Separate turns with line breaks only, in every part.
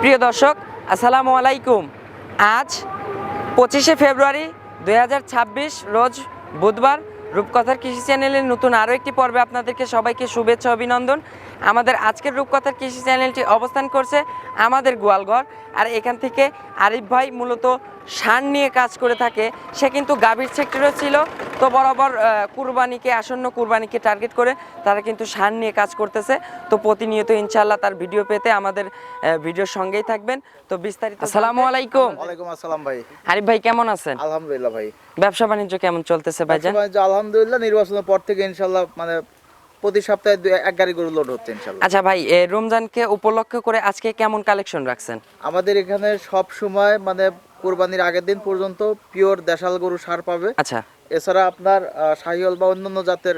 প্রিয় দর্শক, আসসালামু আলাইকুম। আজ 25শে ফেব্রুয়ারি 2026 রোজ বুধবার। রূপকথার কৃষি চ্যানেলের নতুন আরও একটি পর্বে আপনাদেরকে সবাইকে শুভেচ্ছা অভিনন্দন। আমাদের আজকের রূপকথার কৃষি চ্যানেলটি অবস্থান করছে আমাদের গোয়ালঘর। আর এখান থেকে আরিফ ভাই মূলত ষাঁড় নিয়ে কাজ করে থাকে। সে কিন্তু গাভীর সেক্টরে ছিল, তো বরাবর আসন্ন কুরবানিকে টার্গেট করে তারা কিন্তু ষাঁড় নিয়ে কাজ করতেছে। তো প্রতিনিয়ত ইনশাআল্লাহ তার ভিডিও পেতে আমাদের ভিডিওর সঙ্গেই থাকবেন। তো বিস্তারিত। আসসালামু আলাইকুম।
ওয়ালাইকুম আসসালাম ভাই।
আরিফ ভাই কেমন আছেন?
আলহামদুলিল্লাহ ভাই।
ব্যবসা বাণিজ্য কেমন চলতেছে ভাইজান?
আলহামদুলিল্লাহ, নির্বাচনের পর থেকে ইনশাআল্লাহ প্রতি সপ্তাহে এক গাড়ি গরু লোড হচ্ছে ইনশাআল্লাহ।
আচ্ছা ভাই, রমজানকে উপলক্ষ করে আজকে কেমন কালেকশন রাখছেন?
আমাদের এখানে সব সময় কুরবানির আগের দিন পর্যন্ত পিওর দেশাল গরু ষাঁড় পাবে।
আচ্ছা,
এছাড়া আপনার শাহিওয়াল বা অন্যান্য জাতের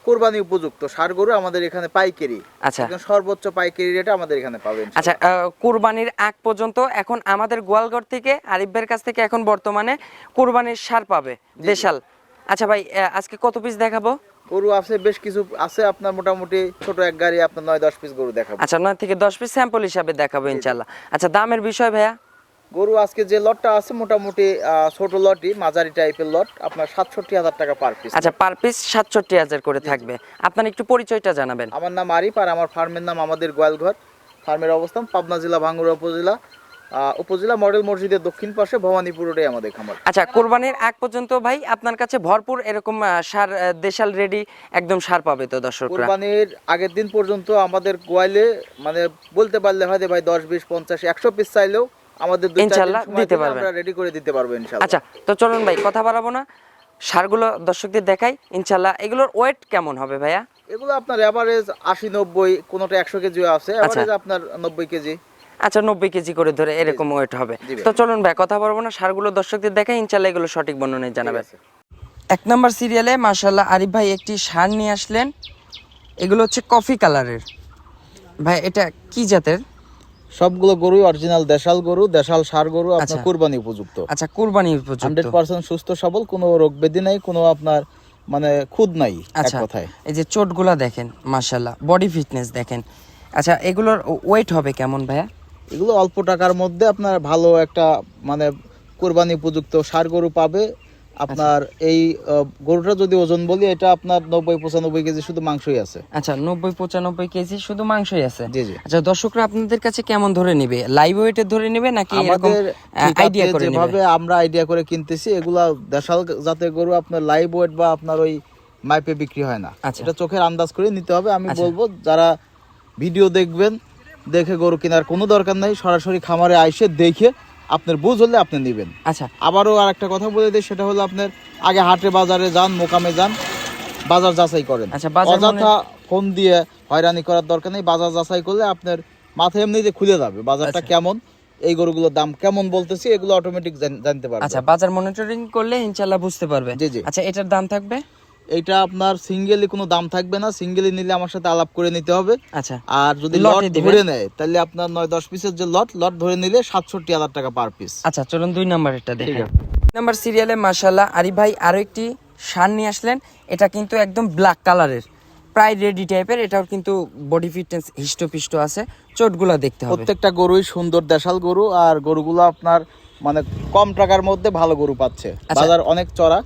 কুরবানি উপযুক্ত ষাঁড় গরু আমাদের এখানে পাইকারি,
আচ্ছা,
সর্বোচ্চ পাইকারি রেটে আমাদের এখানে পাবেন।
আচ্ছা, কুরবানির আগ পর্যন্ত এখন আমাদের গোয়ালঘর থেকে আরিফের কাছ থেকে এখন বর্তমানে কুরবানির ষাঁড় পাবে দেশাল। আচ্ছা ভাই, আজকে কত পিস দেখাবো?
গরু আছে বেশ কিছু আছে, আপনার মোটামুটি ছোট এক গাড়ি আপনার 9-10 পিস গরু দেখাবো।
আচ্ছা, 9 থেকে 10 পিস স্যাম্পল হিসাবে দেখাবো ইনশাআল্লাহ। আচ্ছা, দামের বিষয় ভাইয়া?
গরু আজকে যে লটটা আছে মোটামুটি ছোট লটই, মাঝারি টাইপের লট, আপনার 67,000 টাকা পার পিস।
আচ্ছা, পার পিস 67,000 করে থাকবে। আপনার একটু পরিচয়টা জানাবেন।
আমার নাম আরিফ, আর আমার ফার্মের নাম আমাদের গোয়ালঘর। ফার্মের অবস্থান পাবনা জেলা ভাঙ্গুড়া উপজেলা মডেল মসজিদের দক্ষিণ পাশে ভবানীপুর রোডে আমাদের খামার।
আচ্ছা, কুরবানির আগ পর্যন্ত ভাই আপনার কাছে ভরপুর এরকম ষাঁড় দেশাল রেডি একদম ষাঁড় পাবে তো দর্শকরা?
কুরবানির আগের দিন পর্যন্ত আমাদের গোয়ালে বলতে পারলে হয়তো ভাই 10, 20, 50, 100 পিস চাইলেও আমাদের
ইনশাআল্লাহ দিতে পারবেন,
আমরা রেডি করে দিতে পারবো ইনশাআল্লাহ।
আচ্ছা, তো চলুন ভাই কথা বাড়াবো না, ষাঁড়গুলো দর্শকদের দেখাই ইনশাআল্লাহ। এগুলোর ওয়েট কেমন হবে ভাইয়া?
এগুলো আপনার এভারেজ 80-90, কোনোটা 100 কেজিও আছে, এভারেজ আপনার 90 কেজি।
আচ্ছা, 90 কেজি করে ধরে এরকম ওয়েট হবে। তো চলুন ভাই কথা বলবো না, ষাঁড়গুলো দর্শকদের দেখাই ইনশাআল্লাহ, এগুলো সঠিক বর্ণনায় জানাবেন। 1 নম্বর সিরিয়ালে মাশাআল্লাহ আরিফ ভাই একটি ষাঁড় নিয়ে আসলেন। এগুলো হচ্ছে কফি কালারের। ভাই এটা কি জাতের?
সবগুলো গরুই অরিজিনাল দেশাল গরু, দেশাল ষাঁড় গরু, আপনার কুরবানি উপযুক্ত।
আচ্ছা, কুরবানি উপযুক্ত,
100% সুস্থ সবল, কোনো রোগ ব্যাধি নাই, কোনো আপনার খুদ নাই এক কথায়।
এই যে চোটগুলা দেখেন মাশাআল্লাহ, বডি ফিটনেস দেখেন। আচ্ছা, এগুলোর ওয়েট হবে কেমন ভাইয়া?
এগুলো অল্প টাকার মধ্যে আপনার ভালো একটা কুরবানি উপযুক্ত ষাঁড় গরু পাবে আপনার। এই গরুটা যদি ওজন বলি, এটা আপনার 90-95 কেজি শুধু মাংসই আছে।
আচ্ছা, 90-95 কেজি শুধু মাংসই আছে।
জি জি।
আচ্ছা, দর্শকরা আপনাদের কাছে কেমন ধরে নেবে? লাইভ ওয়েটে ধরে নেবে নাকি এরকম আইডিয়া করে নেবে?
যেভাবে আমরা আইডিয়া করে কিনতেছি, এগুলা দেশাল জাতের গরু আপনার লাইভ ওয়েট বা আপনার ওই মাইপে বিক্রি হয় না। এটা চোখের আন্দাজ করে নিতে হবে। আমি বলবো যারা ভিডিও দেখবেন, দেখে গরু কেনার কোনো দরকার নাই, সরাসরি খামারে আইসে দেখে আপনার বুঝ হলে আপনি নেবেন।
আচ্ছা,
আবারও আর একটা কথা বলে দিই, সেটা হলো আপনার আগে হাটে বাজারে যান, মোকামে যান, বাজার যাচাই করেন।
আচ্ছা,
অযথা ফোন দিয়ে হয়রানি করার দরকার নেই। বাজার যাচাই করলে আপনার মাথায় এমনিতে খুলে যাবে বাজারটা কেমন, এই গরুগুলোর দাম কেমন বলতেছি, এগুলো অটোমেটিক জানতে পারবে।
আচ্ছা, বাজার মনিটরিং করলে ইনশাআল্লাহ বুঝতে পারবে।
জি জি।
আচ্ছা, এটার দাম থাকবে?
এইটা আপনার সিঙ্গেলি কোনো দাম থাকবে না, সিঙ্গেলি নিলে আমার সাথে আলাপ করে নিতে হবে।
আচ্ছা,
আর যদি লট ধরে নেয়, তাহলে আপনার 9-10 পিসের যে লট ধরে নিলে 67,000 টাকা পার পিস।
আচ্ছা, চলুন 2 নম্বরটা দেখি। 2 নম্বর সিরিয়ালে মাশাআল্লাহ আরিফ ভাই আরো একটি ষাঁড় নিয়ে আসলেন। এটা কিন্তু একদম ব্ল্যাক কালারের, প্রায় রেডি টাইপের। এটাও কিন্তু বডি ফিটনেস হিষ্টপিষ্ট আছে। চোটগুলা দেখতে হবে।
প্রত্যেকটা গরুই সুন্দর দেশাল গরু, আর গরুগুলো আপনার কম টাকার মধ্যে ভালো গরু পাচ্ছে। বাজার অনেক চড়া,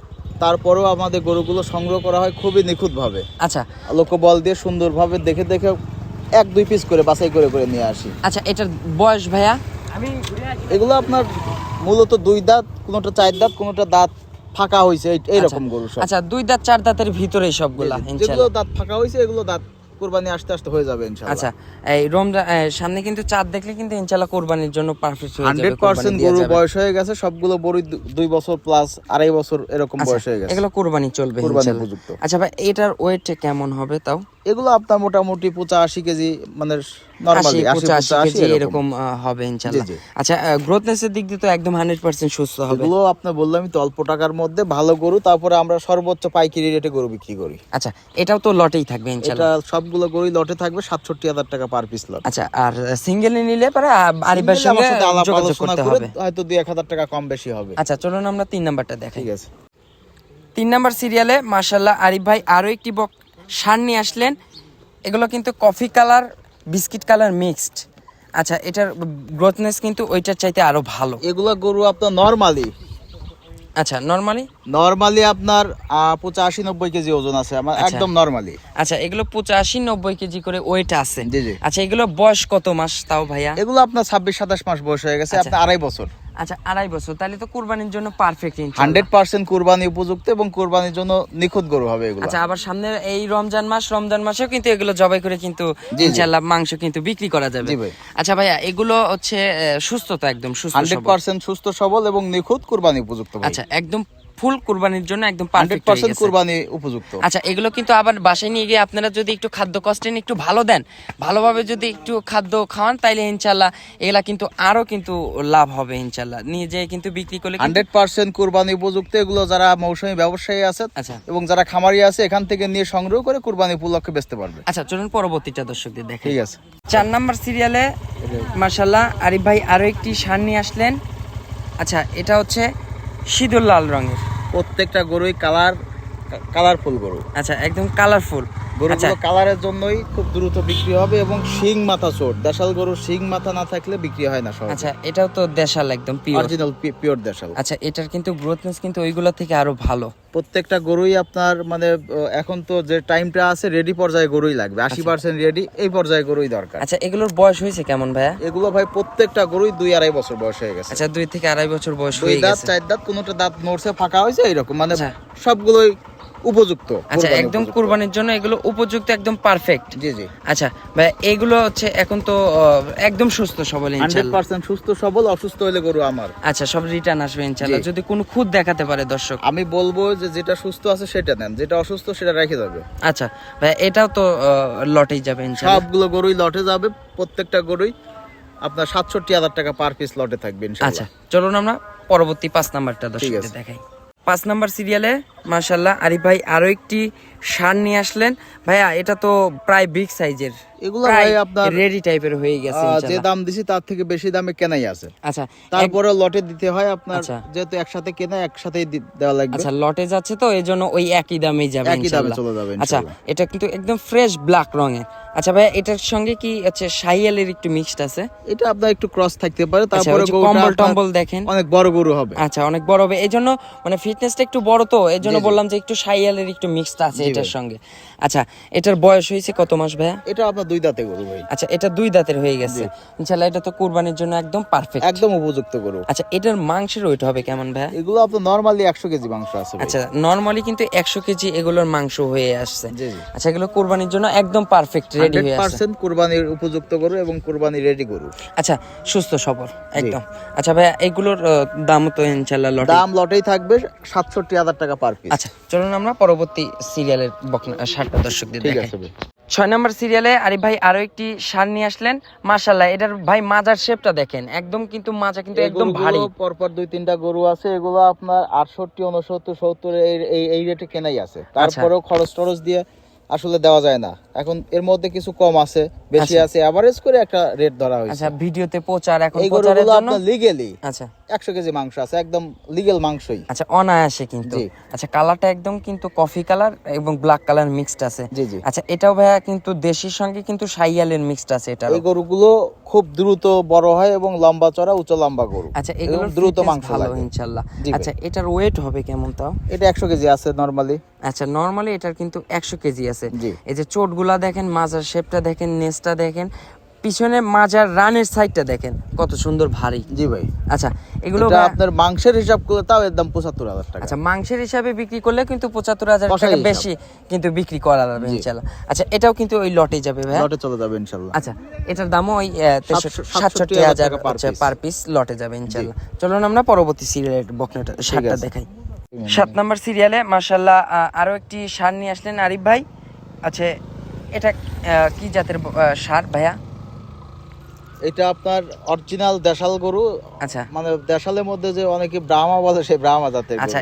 তারপরেও আমাদের গরুগুলো সংগ্রহ করা হয় খুবই নিখুঁত ভাবে।
আচ্ছা,
লোকবল দিয়ে সুন্দরভাবে দেখে 1-2 পিস করে বাছাই করে নিয়ে আসি।
আচ্ছা, এটার বয়স ভাইয়া?
এগুলো আপনার মূলত 2 দাঁত, কোনোটা 4 দাঁত, কোনোটা দাঁত ফাঁকা হয়েছে, এইরকম গরু সব।
আচ্ছা, 2 দাঁত 4 দাঁতের ভিতরেই সবগুলা ইনশাআল্লাহ।
যেগুলো দাঁত ফাঁকা হয়েছে, এগুলো দাঁত কুরবানি আসতে আসতে হয়ে যাবে ইনশাআল্লাহ।
আচ্ছা, এই রমজান সামনে কিন্তু চাঁদ দেখলে কিন্তু ইনশাআল্লাহ কুরবানির জন্য পারফেক্ট হয়ে যাবে।
100% গরু বয়স হয়ে গেছে, সবগুলো গরু 2 বছর প্লাস, 2.5 বছর এরকম বয়স হয়ে গেছে।
এগুলো কুরবানি চলবে ইনশাআল্লাহ। আচ্ছা ভাই, এটার ওয়েট কেমন হবে তাও?
এগুলো আপনার মোটামুটি 85 কেজি, নরমালি
85 কেজি এরকম হবে ইনশাআল্লাহ। আচ্ছা, গ্রোথনেসের দিক দিয়ে তো একদম 100% সুস্থ হবে।
এগুলো আপনি বললামই তো অল্প টাকার মধ্যে ভালো গরু, তারপরে আমরা সর্বোচ্চ পাইকারি রেটে গরু বিক্রি করি।
আচ্ছা, এটাও তো লটেই থাকবে ইনশাআল্লাহ?
এটা সবগুলো গরুই লটে থাকবে, 67,000 টাকা পার পিস লট।
আচ্ছা, আর সিঙ্গেলি নিলে পরে আরিফের সঙ্গে যোগাযোগ করতে হবে,
হয়তো 2-1,000 টাকা কম বেশি হবে।
আচ্ছা, চলুন আমরা 3 নাম্বারটা দেখাই।
ঠিক আছে।
3 নাম্বার সিরিয়ালে মাশাআল্লাহ আরিফ ভাই আরো একটি ষাঁড় নিয়ে আসলেন। এগুলো কিন্তু coffee colour biscuit colour mixed. আচ্ছা, এটার গ্রোথনেস কিন্তু ওইটার চাইতে আরো ভালো।
এগুলা গরু আপনার নরমালি
আচ্ছা, নরমালি
আপনার 85-90 কেজি ওজন আছে আমার, একদম নরমালি।
আচ্ছা, এগুলো 85-90 কেজি করে ওয়েট আছে।
জি জি।
আচ্ছা, এগুলো বয়স কত মাস তাও ভাইয়া?
এগুলো আপনার 26-27 মাস বয়স হয়ে গেছে, আপনার 2.5 বছর।
আচ্ছা, 2.5 বছর, তাহলে তো কুরবানির জন্য পারফেক্ট।
100% কুরবানি উপযুক্ত এবং কুরবানির জন্য নিখুঁত গরু হবে এগুলো।
আচ্ছা, আবার সামনে এই রমজান মাসেও কিন্তু এগুলো জবাই করে কিন্তু ইনশাআল্লাহ মাংস কিন্তু বিক্রি করা যাবে।
জি ভাই।
আচ্ছা ভাইয়া, এগুলো হচ্ছে সুস্থ তো, একদম সুস্থ
100% সুস্থ সবল এবং নিখুঁত কুরবানি উপযুক্ত ভাই।
আচ্ছা, একদম ফুল কুরবানির জন্য একদম পারফেক্ট
100% কুরবানি উপযুক্ত।
আচ্ছা, এগুলো কিন্তু আবার বাসায় নিয়ে গিয়ে আপনারা যদি একটু খাদ্য কস্টিং একটু ভালো দেন, ভালোভাবে যদি একটু খাদ্য খাওয়ান, তাইলে ইনশাআল্লাহ এগুলা কিন্তু আরো কিন্তু লাভ হবে ইনশাআল্লাহ। নিয়ে যেয়ে কিন্তু বিক্রি করলে
100% কুরবানি উপযুক্ত। এগুলো যারা মৌসুমী ব্যবসায়ী আছে
আচ্ছা
এবং যারা খামারি আছে এখান থেকে নিয়ে সংগ্রহ করে কুরবানি উপলক্ষে বেচতে পারবে।
আচ্ছা, চলুন পরবর্তীটা দর্শকদের দেখেন।
ঠিক আছে।
4 নাম্বার সিরিয়ালে মাশাআল্লাহ আরিফ ভাই আরো একটি ষাঁড় নিয়ে আসলেন। আচ্ছা, এটা হচ্ছে সিঁদুর লাল রঙের।
প্রত্যেকটা গরুই কালারফুল গরু।
আচ্ছা, একদম কালারফুল।
গরুগুলো কালারের জন্যই খুব দ্রুত বিক্রি হবে এবং শিং মাথা চোট। দেশাল গরুর শিং মাথা না থাকলে বিক্রি হয় না সহজে।
আচ্ছা, এটাও তো দেশাল, একদম পিওর
অরিজিনাল পিওর দেশাল।
আচ্ছা, এটার কিন্তু গ্রোথনেস কিন্তু ওইগুলো থেকে আরো ভালো।
প্রত্যেকটা গরুই আপনার মানে এখন তো যে টাইমটা আছে রেডি পর্যায়ে গরুই লাগবে, 80% রেডি এই পর্যায়ে গরুই দরকার।
আচ্ছা, এগুলোর বয়স হয়েছে কেমন ভাইয়া?
এগুলো ভাই প্রত্যেকটা গরুই 2-2.5 বছর বয়স হয়ে গেছে।
আচ্ছা, 2 থেকে 2.5 বছর বয়স
2
হয়ে
দাঁত
গেছে।
4 দাঁত, কোনোটা দাঁত নড়ছে ফাঁকা হয়েছে এরকম, মানে
আচ্ছা।
সবগুলোই উপযুক্ত।
আচ্ছা, একদম কুরবানির জন্য এগুলো উপযুক্ত, একদম পারফেক্ট।
জি জি।
আচ্ছা ভাই, এগুলো হচ্ছে এখন তো একদম সুস্থ সবল ইনশাআল্লাহ।
100% সুস্থ সবল। অসুস্থ হলে গরু আমার।
আচ্ছা, সব রিটার্ন আসবে ইনশাআল্লাহ। যদি কোনো খুদ দেখাতে পারে দর্শক,
আমি বলবো যে যেটা সুস্থ আছে সেটা নেন, যেটা অসুস্থ সেটা রেখে যাবে।
আচ্ছা ভাই, এটাও তো লটেই যাবে ইনশাআল্লাহ।
সবগুলো গরুই লটে যাবে, প্রত্যেকটা গরুই আপনার 67,000 টাকা পার পিস লটে থাকবে ইনশাআল্লাহ।
আচ্ছা, চলুন আমরা পরবর্তী 5 নাম্বারটা দর্শকদের দেখাই। 5 নাম্বার সিরিয়ালে মাশাআল্লাহ আরিফ ভাই আরো একটি ষাঁড় নিয়ে আসলেন। ভাইয়া, এটা তো প্রায় বিগ সাইজের,
এগুলো ভাই আপনার
রেডি টাইপের হয়ে গেছে
যে
ইনশাআল্লাহ।
দাম দিছি তার থেকে বেশি দামে কেনাই আছে।
আচ্ছা,
তারপরে লটে দিতে হয় আপনার,
আচ্ছা।
যেহেতু একসাথে কেনা একসাথেই দেওয়া লাগবে।
আচ্ছা, লটে যাচ্ছে তো এজন্য ওই একই দামেই যাবে
একই দামে
ইনশাআল্লাহ।
চলে যাবে
আচ্ছা,
ইনশাআল্লাহ।
এটা কিন্তু একদম ফ্রেশ ব্ল্যাক রঙের। আচ্ছা ভাইয়া, এটার সঙ্গে কি আছে শাহিয়ালের একটু মিক্সড আছে?
এটা আপনার একটু ক্রস থাকতে পারে।
আচ্ছা,
তারপরে
ওই যে কম্বল টম্বল দেখেন,
অনেক বড় গরু হবে।
আচ্ছা, অনেক বড় হবে, এজন্য মানে ফিটনেসটা একটু বড় তো এজন্য বললাম যে একটু শাহিয়ালের একটু মিক্সড আছে এটার সঙ্গে। আচ্ছা, এটার বয়স হয়েছে কত মাস ভাইয়া?
এটা আপনার 2 দাঁতে গরু ভাই।
আচ্ছা, এটা 2 দাঁতের হয়ে গেছে ইনশাআল্লাহ। এটা তো কুরবানির জন্য একদম পারফেক্ট,
একদম উপযুক্ত গরু।
আচ্ছা, এটার মাংসের ওয়েট হবে কেমন ভাইয়া?
এগুলো আপনার নরমালি 100 কেজি মাংস আছে ভাই।
আচ্ছা, নরমালি কিন্তু 100 কেজি এগুলোর মাংস হয়ে আসছে।
জি জি।
আচ্ছা, এগুলো কুরবানির জন্য একদম পারফেক্ট রেডি হয়ে আছে।
100% কুরবানির উপযুক্ত গরু এবং কুরবানি রেডি গরু।
আচ্ছা, সুস্থ সবল একদম। আচ্ছা ভাইয়া, এগুলোর দাম তো ইনশাআল্লাহ লটে
দাম লটেই থাকবে 67,000 টাকা পার পিস।
আচ্ছা, চলুন আমরা পরবর্তী সিরিয়ালের ষাঁড়টা দর্শকদের
ঠিক
দেখাই।
আছে ভাই।
6 নাম্বার সিরিয়ালে আরিফ ভাই আরো একটি ষাঁড় নিয়ে আসলেন। মাশাআল্লাহ, এটার ভাই মাজার শেপটা দেখেন, একদম কিন্তু মাজা কিন্তু একদম ভারী।
পরপর 2-3টা গরু আছে, এগুলো আপনার 68, 69, 70 এই রেটে কেনাই আছে। তারপরেও খরচ টরচ দিয়ে আসলে দেওয়া যায় না। এখন এর মধ্যে কিছু কম আছে, বেশি আছে, এভারেজ করে একটা রেট ধরা হয়েছে।
আচ্ছা, ভিডিওতে প্রচার, এখন
এই
প্রচারের
গরুগুলো
জন্য
আপনার লিগ্যালি
আচ্ছা
100 কেজি মাংস আছে, একদম লিগ্যাল মাংসই।
আচ্ছা, অনায়াসে কিন্তু।
জি।
আচ্ছা, কালারটা একদম কিন্তু কফি কালার এবং ব্ল্যাক কালার মিক্সড আছে।
জি জি।
আচ্ছা, এটাও ভাইয়া কিন্তু দেশির সঙ্গে কিন্তু শাইয়ালের মিক্সড আছে এটা।
এই গরুগুলো খুব দ্রুত বড় হয় এবং লম্বা চড়া উঁচু লম্বা গরু।
আচ্ছা, এগুলো
দ্রুত মাংস
ভালো
লাগে
ইনশাআল্লাহ।
জি ভাই।
আচ্ছা, এটার ওয়েট হবে কেমন তাও?
এটা 100 কেজি আছে নরমালি।
আচ্ছা, নরমালি এটার কিন্তু 100 কেজি আছে।
জি।
এই যে চোটগুলা দেখেন, মাজার শেপটা দেখেন, নেসটা দেখেন, পিছনে মাজার রানের সাইডটা দেখেন কত সুন্দর ভারী।
জি ভাই।
আচ্ছা, এগুলো
এটা আপনার মাংসের হিসাব করলে তাও এর দাম 75,000 টাকা।
আচ্ছা, মাংসের হিসাবে বিক্রি করলে কিন্তু 75,000 টাকা
কষাই
বেশি কিন্তু বিক্রি করা যাবে ইনশাআল্লাহ। আচ্ছা, এটাও কিন্তু ওই লটে যাবে ভাই।
লটে চলে যাবে ইনশাআল্লাহ।
আচ্ছা, এটার দামও ওই 67,000 পার পিস লটে যাবে ইনশাআল্লাহ। চলুন আমরা পরবর্তী সিরিয়ালের বকনাটা ষাঁড়টা দেখাই। 7 নাম্বার সিরিয়ালে মাশাআল্লাহ আরো একটি ষাঁড় নিয়ে আসলেন আরিফ ভাই। আচ্ছা, এটা কি জাতের ষাঁড় ভাইয়া?
এটা আপনার অরিজিনাল দেশাল গরু।
আচ্ছা,
মানে দেশালের মধ্যে যে অনেকে ব্রাহ্মা বলে, সেই ব্রাহ্মা জাতের গরু।
আচ্ছা,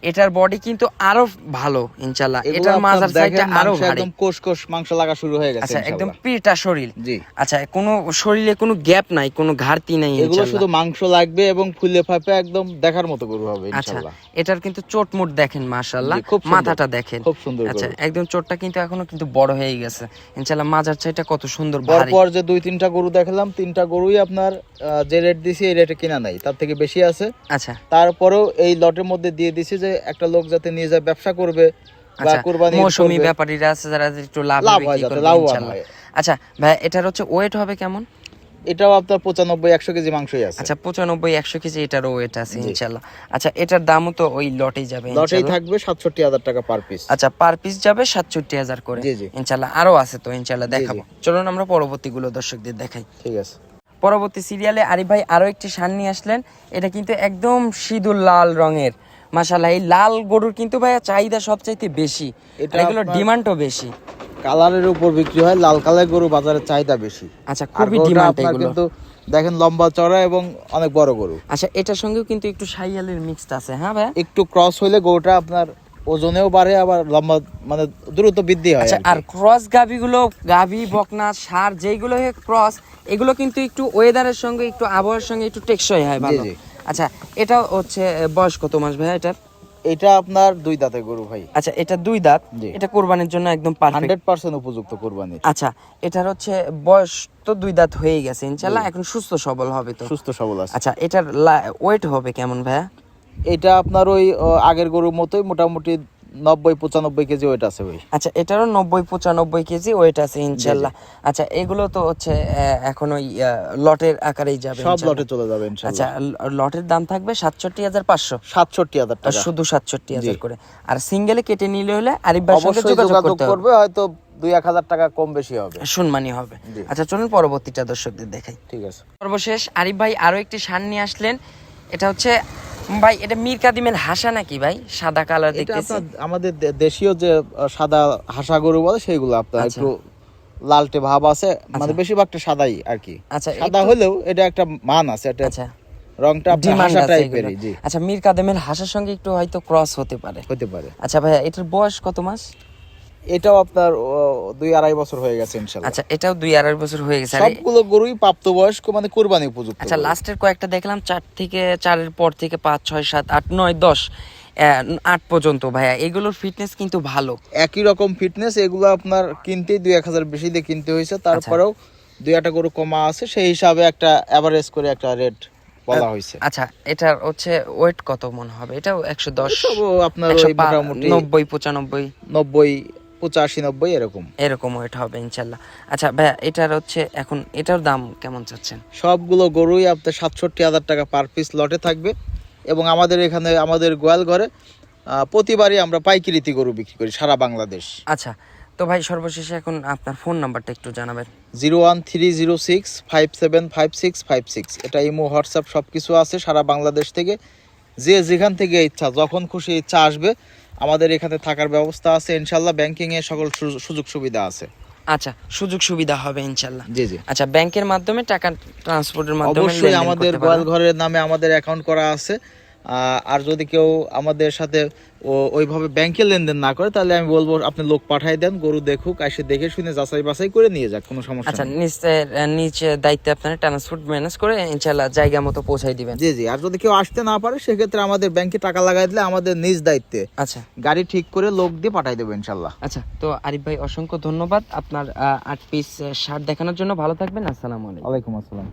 এটার বডি কিন্তু আরো ভালো ইনশাআল্লাহ। এটার মাজার সাইডটা আরো ভারী,
একদম কোষ কোষ মাংস লাগা শুরু হয়ে গেছে
আচ্ছা, একদম
ইনশাআল্লাহ।
পিটা শরীর।
জি।
আচ্ছা, কোনো শরীরে কোনো গ্যাপ নাই, কোনো ঘাটতি নাই
এগুলো
ইনশাআল্লাহ।
শুধু মাংস লাগবে এবং ফুলে ফাঁপে একদম দেখার মতো গরু হবে
আচ্ছা,
ইনশাআল্লাহ।
এটার কিন্তু চোটমোট দেখেন মাশাআল্লাহ,
জি, খুব সুন্দর।
মাথাটা দেখেন
খুব সুন্দর
আচ্ছা,
গরু।
একদম চোটটা কিন্তু এখনো কিন্তু বড় হয়ে গেছে ইনশাআল্লাহ। মাজার চাইটা কত সুন্দর ভারী।
পরপর যে 2-3টা গরু দেখেন দেখালাম 3টা গরুই আপনার যে রেট দিছি এই রেটে কিনা নাই, তার থেকে বেশি আছে।
আচ্ছা,
তারপরেও এই লটের মধ্যে দিয়ে দিছি যে একটা লোক যাতে নিয়ে যায় ব্যবসা করবে বা কুরবানি
মৌসুমী ব্যাপারীরা আছে যারা একটু লাভ বিক্রি করবে ইনশাআল্লাহ। আচ্ছা ভাই, এটার হচ্ছে ওয়েট হবে কেমন?
এটাও আপনার 95-100 কেজি মাংসই আছে।
আচ্ছা, 95-100 কেজি এটারও ওয়েট আছে ইনশাআল্লাহ। আচ্ছা, এটার দামও তো ওই লটেই যাবে
লটেই থাকবে 67,000 টাকা পার পিস।
আচ্ছা, পার পিস যাবে 67,000 করে ইনশাআল্লাহ। আরো আছে তো ইনশাআল্লাহ, দেখাবো। চলুন আমরা পরবর্তীগুলো দর্শকদের দেখাই।
ঠিক আছে।
পরবর্তী সিরিয়ালে আরিফ ভাই আরো একটি ষাঁড় নিয়ে আসলেন। এটা কিন্তু একদম সিঁদুর লাল রঙের, মাশাআল্লাহ। এই লাল গরুর কিন্তু ভাইয়া চাহিদা সবচাইতে বেশি, এগুলোর ডিমান্ডও বেশি।
কালারের উপর বিক্রি হয়, লাল কালার গরু বাজারে চাহিদা বেশি।
আচ্ছা, খুবই ডিমান্ড এগুলো,
কিন্তু দেখেন লম্বা চড়া এবং অনেক বড় গরু।
আচ্ছা, এটার সঙ্গেও কিন্তু একটু শাইয়ালের মিক্সড আছে। হ্যাঁ ভাই,
একটু ক্রস হইলে গরুটা আপনার ওজনেও বাড়ে, আবার লম্বা মানে দ্রুত বৃদ্ধি হয়।
আচ্ছা, আর ক্রস গাভিগুলো, গাভি বকনা ষাঁড় যেগুলো ক্রস, এগুলো কিন্তু একটু ওয়েদারের সঙ্গে একটু আবহাওয়ার সঙ্গে একটু টেকসই হয় ভালো। আচ্ছা, এটা হচ্ছে বয়স কত মাস ভাই এটার?
এটা আপনার 2 দাঁতের গরু ভাই।
আচ্ছা, এটা 2 দাঁত, এটা কুরবানির জন্য একদম পারফেক্ট,
100% উপযুক্ত কুরবানি।
আচ্ছা, এটার হচ্ছে বয়স তো 2 দাঁত হয়ে গেছে ইনশাআল্লাহ, এখন সুস্থ সবল হবে তো?
সুস্থ সবল আছে।
আচ্ছা, এটার ওয়েট হবে কেমন ভাইয়া?
এটা আপনার ওই আগের গরুর মতোই মোটামুটি 90-95 কেজি ওয়েট আছে ভাই।
আচ্ছা, এটারও 90-95 কেজি ওয়েট আছে ইনশাআল্লাহ। আচ্ছা, এগুলো তো হচ্ছে এখন ওই লটের আকারেই যাবে,
সব লটে চলে যাবে ইনশাআল্লাহ।
আচ্ছা, লটের দাম থাকবে 67,500,
67,000 টাকা,
শুধু 67,000 করে। আর সিঙ্গেলে কেটে নিলে হলে আরিফ ভাইয়ের সঙ্গে যোগাযোগ করবে,
হয়তো 2-1,000 টাকা কম বেশি হবে,
সম্মানী হবে। আচ্ছা, চলুন পরবর্তীটা দর্শকদের দেখাই।
ঠিক আছে।
সর্বশেষ আরিফ ভাই আরো একটি ষাঁড় নিয়ে আসলেন। এটা হচ্ছে ভাই, এটা মীর কাদিমের হাসা নাকি ভাই? সাদা কালার দেখতেছি।
আমাদের দেশীয় যে সাদা হাসা গরু বলে সেইগুলো আপনার একটু লালটে ভাব আছে, মানে বেশিরভাগটা সাদাই আর কি।
আচ্ছা,
সাদা হলেও এটা একটা মান আছে, এটা
আচ্ছা
রংটা আপনার হাসা টাইপেরই। জি।
আচ্ছা, মীর কাদিমের হাসার সঙ্গে একটু হয়তো ক্রস হতে পারে। আচ্ছা ভাইয়া, এটার বয়স কত মাস?
এটাও আপনার 2-2.5 বছর হয়ে গেছে ইনশাআল্লাহ।
আচ্ছা, এটাও 2-2.5 বছর হয়ে গেছে।
সবগুলো গরুই প্রাপ্তবয়স্ক, মানে কুরবানি উপযুক্ত।
আচ্ছা, লাস্টের কয়েকটা দেখলাম 4 পর থেকে 5, 6, 7, 8, 9, 10, 8 পর্যন্ত ভাইয়া, এগুলোর ফিটনেস কিন্তু ভালো,
একই রকম ফিটনেস। এগুলো আপনার কিনতেই 2-1,000 বেশি দিয়ে কিনতে হয়েছে, তারপরেও 2-1টা গরু কমা আছে, সেই হিসাবে একটা এভারেজ করে একটা রেট বলা হয়েছে।
আচ্ছা, এটার হচ্ছে ওয়েট কত মনে হবে? এটাও 110,
আপনার ওই মোটামুটি
90-95,
85-90
এরকম ওয়েট হবে ইনশাআল্লাহ। আচ্ছা ভাইয়া, এটার হচ্ছে এখন এটার দাম কেমন চাচ্ছেন?
সবগুলো গরুই আপনার 67,000 টাকা পার পিস লটে থাকবে। এবং আমাদের এখানে, আমাদের গোয়াল ঘরে প্রতিবারই আমরা পাইকারিতে গরু বিক্রি করি সারা বাংলাদেশ।
আচ্ছা, তো ভাই সর্বশেষে এখন আপনার ফোন নাম্বারটা একটু জানাবেন।
01306575656, এটা ইমো, হোয়াটসঅ্যাপ সবকিছু আছে সারা বাংলাদেশ থেকে। যে যেখান থেকে ইচ্ছা, যখন খুশি ইচ্ছা আসবে, আমাদের এখানে থাকার ব্যবস্থা আছে ইনশাআল্লাহ। ব্যাংকিং এর সকল সুযোগ সুবিধা আছে।
আচ্ছা, সুযোগ সুবিধা হবে ইনশাআল্লাহ।
জি জি।
আচ্ছা, ব্যাংকের মাধ্যমে টাকা ট্রান্সপোর্টের মাধ্যমে
অবশ্যই আমাদের গোয়াল ঘরের নামে আমাদের অ্যাকাউন্ট করা আছে। আর যদি কেউ আমাদের সাথে ওইভাবে ব্যাংকে লেনদেন না করে, তাহলে আমি বলবো আপনি লোক পাঠাই দেন, গরু দেখুক, এসে দেখে শুনে যাচাই বাছাই করে নিয়ে যাক, কোনো সমস্যা নেই।
আচ্ছা, নিচে দায়িত্বে আপনারা ট্রান্সপোর্ট ম্যানেজ করে ইনশাআল্লাহ জায়গা মতো পৌঁছাই দিবেন।
জি জি। আর যদি কেউ আসতে না পারে, সেক্ষেত্রে আমাদের ব্যাংকে টাকা লাগাই দিলে আমাদের নিজ দায়িত্বে
আচ্ছা
গাড়ি ঠিক করে লোক দিয়ে পাঠাই দেবো ইনশাআল্লাহ।
আচ্ছা, তো আরিফ ভাই অসংখ্য ধন্যবাদ আপনার 8 পিস শার্ট দেখানোর জন্য। ভালো থাকবেন। আসসালামু আলাইকুম।
ওয়ালাইকুম আসসালাম।